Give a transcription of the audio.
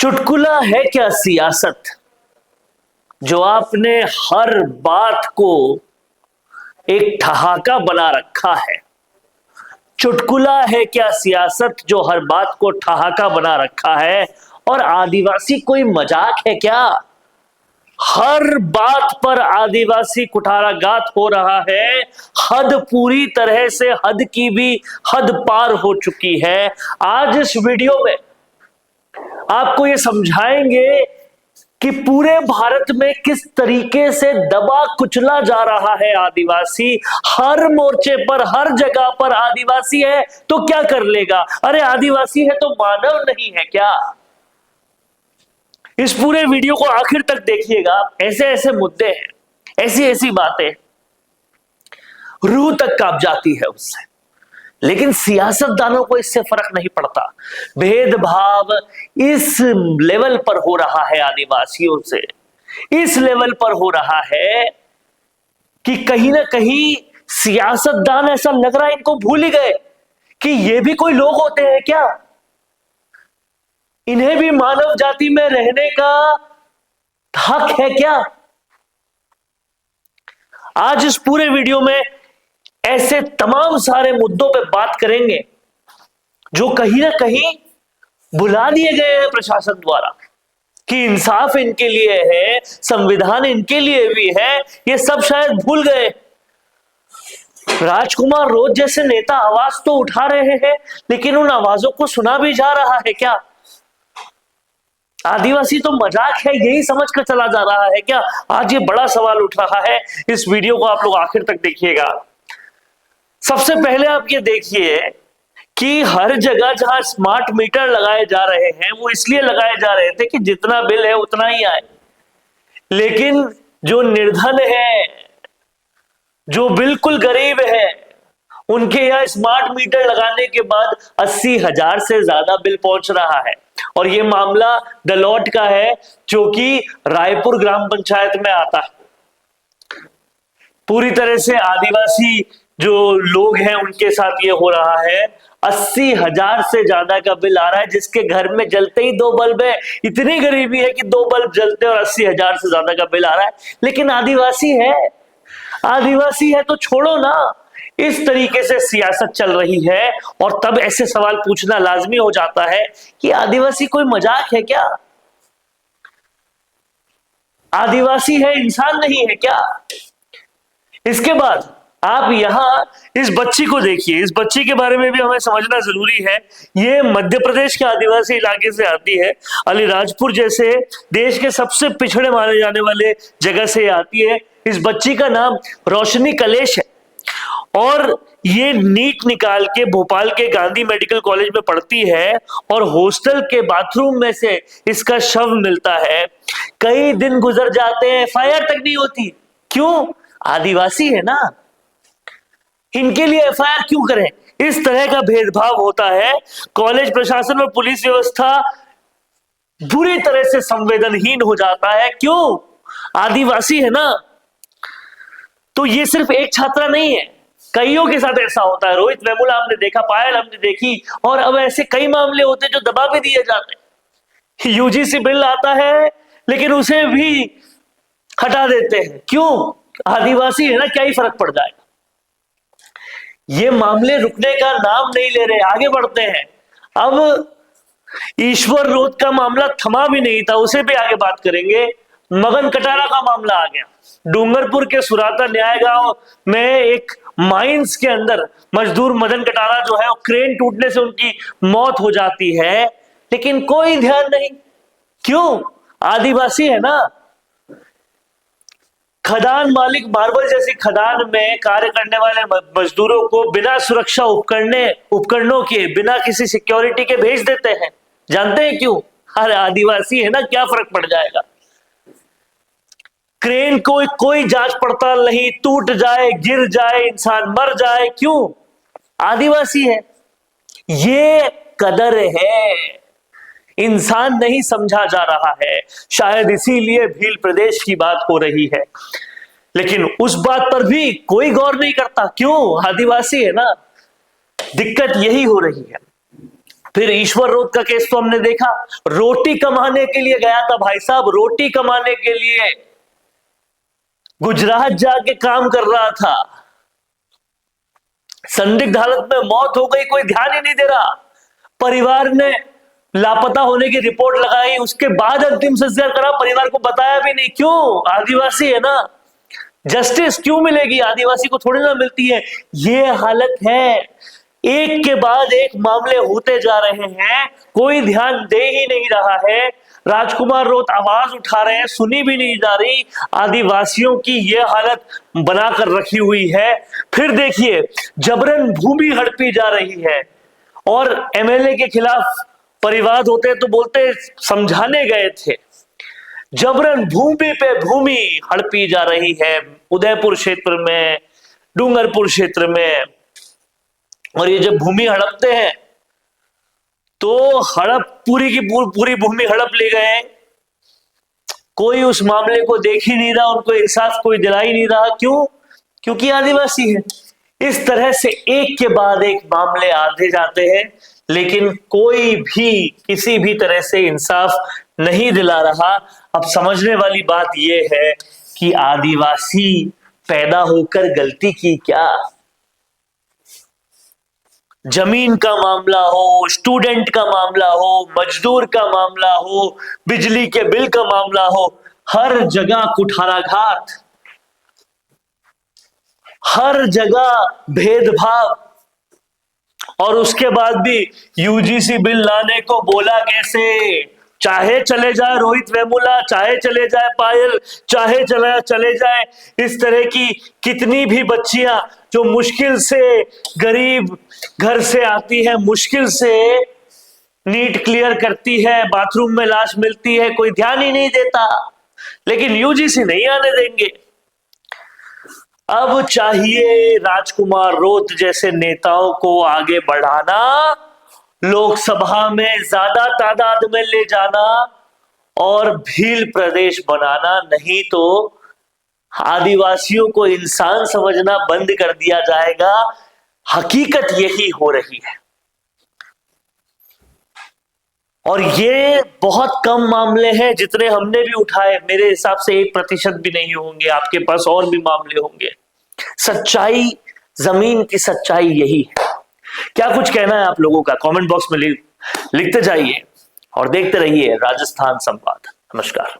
चुटकुला है क्या सियासत, जो आपने हर बात को एक ठहाका बना रखा है। चुटकुला है क्या सियासत, जो हर बात को ठहाका बना रखा है। और आदिवासी कोई मजाक है क्या? हर बात पर आदिवासी कुठाराघात हो रहा है। हद पूरी तरह से हद की भी हद पार हो चुकी है। आज इस वीडियो में आपको ये समझाएंगे कि पूरे भारत में किस तरीके से दबा कुचला जा रहा है आदिवासी। हर मोर्चे पर, हर जगह पर आदिवासी है तो क्या कर लेगा? अरे आदिवासी है तो मानव नहीं है क्या? इस पूरे वीडियो को आखिर तक देखिएगा। ऐसे ऐसे मुद्दे हैं, ऐसी ऐसी बातें, रूह तक कांप जाती है उससे। लेकिन सियासतदानों को इससे फर्क नहीं पड़ता। भेदभाव इस लेवल पर हो रहा है आदिवासियों से, इस लेवल पर हो रहा है कि कहीं ना कहीं सियासतदान, ऐसा लग रहा है इनको भूल ही गए कि ये भी कोई लोग होते हैं क्या? इन्हें भी मानव जाति में रहने का हक है क्या? आज इस पूरे वीडियो में ऐसे तमाम सारे मुद्दों पे बात करेंगे जो कहीं ना कहीं भुला दिए गए हैं प्रशासन द्वारा, कि इंसाफ इनके लिए है, संविधान इनके लिए भी है, ये सब शायद भूल गए। राजकुमार रोज जैसे नेता आवाज तो उठा रहे हैं, लेकिन उन आवाजों को सुना भी जा रहा है क्या? आदिवासी तो मजाक है, यही समझ कर चला जा रहा है क्या? आज ये बड़ा सवाल उठ रहा है। इस वीडियो को आप लोग आखिर तक देखिएगा। सबसे पहले आप ये देखिए कि हर जगह जहां स्मार्ट मीटर लगाए जा रहे हैं, वो इसलिए लगाए जा रहे थे कि जितना बिल है उतना ही आए। लेकिन जो निर्धन है, जो बिल्कुल गरीब है, उनके यहां स्मार्ट मीटर लगाने के बाद 80,000 से ज्यादा बिल पहुंच रहा है। और ये मामला दलौट का है, जो कि रायपुर ग्राम पंचायत में आता है। पूरी तरह से आदिवासी जो लोग हैं उनके साथ ये हो रहा है। 80,000 से ज्यादा का बिल आ रहा है, जिसके घर में जलते ही 2 बल्ब है। इतनी गरीबी है कि 2 बल्ब जलते और 80,000 से ज्यादा का बिल आ रहा है। लेकिन आदिवासी है, आदिवासी है तो छोड़ो ना। इस तरीके से सियासत चल रही है और तब ऐसे सवाल पूछना लाजमी हो जाता है कि आदिवासी कोई मजाक है क्या? आदिवासी है, इंसान नहीं है क्या? इसके बाद आप यहां इस बच्ची को देखिए। इस बच्ची के बारे में भी हमें समझना जरूरी है। ये मध्य प्रदेश के आदिवासी इलाके से आती है। अलीराजपुर जैसे देश के सबसे पिछड़े माने जाने वाले जगह से आती है। इस बच्ची का नाम रोशनी कलेश है और ये नीट निकाल के भोपाल के गांधी मेडिकल कॉलेज में पढ़ती है। और हॉस्टल के बाथरूम में से इसका शव मिलता है। कई दिन गुजर जाते हैं, एफआईआर तक नहीं होती। क्यों? आदिवासी है ना, इनके लिए एफआईआर क्यों करें? इस तरह का भेदभाव होता है। कॉलेज प्रशासन और पुलिस व्यवस्था बुरी तरह से संवेदनहीन हो जाता है। क्यों? आदिवासी है ना। तो ये सिर्फ एक छात्रा नहीं है, कईयों के साथ ऐसा होता है। रोहित वेमुला हमने देखा, पायल हमने देखी, और अब ऐसे कई मामले होते हैं जो दबा भी दिए जाते हैं। यूजीसी बिल आता है लेकिन उसे भी हटा देते हैं। क्यों? आदिवासी है ना, क्या ही फर्क पड़ जाएगा। ये मामले रुकने का नाम नहीं ले रहे, आगे बढ़ते हैं। अब ईश्वर रोध का मामला थमा भी नहीं था, उसे भी आगे बात करेंगे। मगन कटारा का मामला आ गया। डूंगरपुर के सुराता न्याय गांव में एक माइंस के अंदर मजदूर मदन कटारा जो है, वो क्रेन टूटने से उनकी मौत हो जाती है, लेकिन कोई ध्यान नहीं। क्यों? आदिवासी है ना। खदान मालिक मार्बल जैसी खदान में कार्य करने वाले मजदूरों को बिना सुरक्षा उपकरणों के, बिना किसी सिक्योरिटी के भेज देते हैं। जानते हैं क्यों? अरे आदिवासी है ना, क्या फर्क पड़ जाएगा। क्रेन को कोई जांच पड़ताल नहीं, टूट जाए, गिर जाए, इंसान मर जाए। क्यों? आदिवासी है। ये कदर है, इंसान नहीं समझा जा रहा है। शायद इसीलिए भील प्रदेश की बात हो रही है, लेकिन उस बात पर भी कोई गौर नहीं करता। क्यों? आदिवासी है ना। दिक्कत यही हो रही है। फिर ईश्वर रोड का केस तो हमने देखा, रोटी कमाने के लिए गया था भाई साहब, रोटी कमाने के लिए गुजरात जाके काम कर रहा था, संदिग्ध हालत में मौत हो गई, कोई ध्यान ही नहीं दे रहा। परिवार ने लापता होने की रिपोर्ट लगाई, उसके बाद अंतिम संस्कार करा, परिवार को बताया भी नहीं। क्यों? आदिवासी है ना, जस्टिस क्यों मिलेगी? आदिवासी को थोड़ी ना मिलती है। ये हालत है, एक के बाद एक मामले होते जा रहे हैं, कोई ध्यान दे ही नहीं रहा है। राजकुमार रोत आवाज उठा रहे हैं, सुनी भी नहीं जा रही। आदिवासियों की ये हालत बनाकर रखी हुई है। फिर देखिए, जबरन भूमि हड़पी जा रही है, और एमएलए के खिलाफ परिवाद होते तो बोलते समझाने गए थे। जबरन भूमि पे भूमि हड़पी जा रही है, उदयपुर क्षेत्र में, डूंगरपुर क्षेत्र में। और ये जब भूमि हड़पते हैं तो हड़प पूरी की पूरी भूमि हड़प ले गए, कोई उस मामले को देख ही नहीं रहा, उनको इंसाफ कोई दिला ही नहीं रहा। क्यों? क्योंकि आदिवासी है। इस तरह से एक के बाद एक मामले आते जाते हैं, लेकिन कोई भी किसी भी तरह से इंसाफ नहीं दिला रहा। अब समझने वाली बात यह है कि आदिवासी पैदा होकर गलती की क्या? जमीन का मामला हो, स्टूडेंट का मामला हो, मजदूर का मामला हो, बिजली के बिल का मामला हो, हर जगह कुठाराघात, हर जगह भेदभाव। और उसके बाद भी यूजीसी बिल लाने को बोला कैसे? चाहे चले जाए रोहित वेमुला, चाहे चले जाए पायल, चाहे चले जाए इस तरह की कितनी भी बच्चियां जो मुश्किल से गरीब घर से आती है, मुश्किल से नीट क्लियर करती है, बाथरूम में लाश मिलती है, कोई ध्यान ही नहीं देता। लेकिन यूजीसी नहीं आने देंगे। अब चाहिए राजकुमार रोत जैसे नेताओं को आगे बढ़ाना, लोकसभा में ज्यादा तादाद में ले जाना और भील प्रदेश बनाना, नहीं तो आदिवासियों को इंसान समझना बंद कर दिया जाएगा। हकीकत यही हो रही है। और ये बहुत कम मामले हैं जितने हमने भी उठाए, मेरे हिसाब से 1% भी नहीं होंगे, आपके पास और भी मामले होंगे। सच्चाई, जमीन की सच्चाई यही है। क्या कुछ कहना है आप लोगों का? कमेंट बॉक्स में लिखते जाइए और देखते रहिए राजस्थान संवाद। नमस्कार।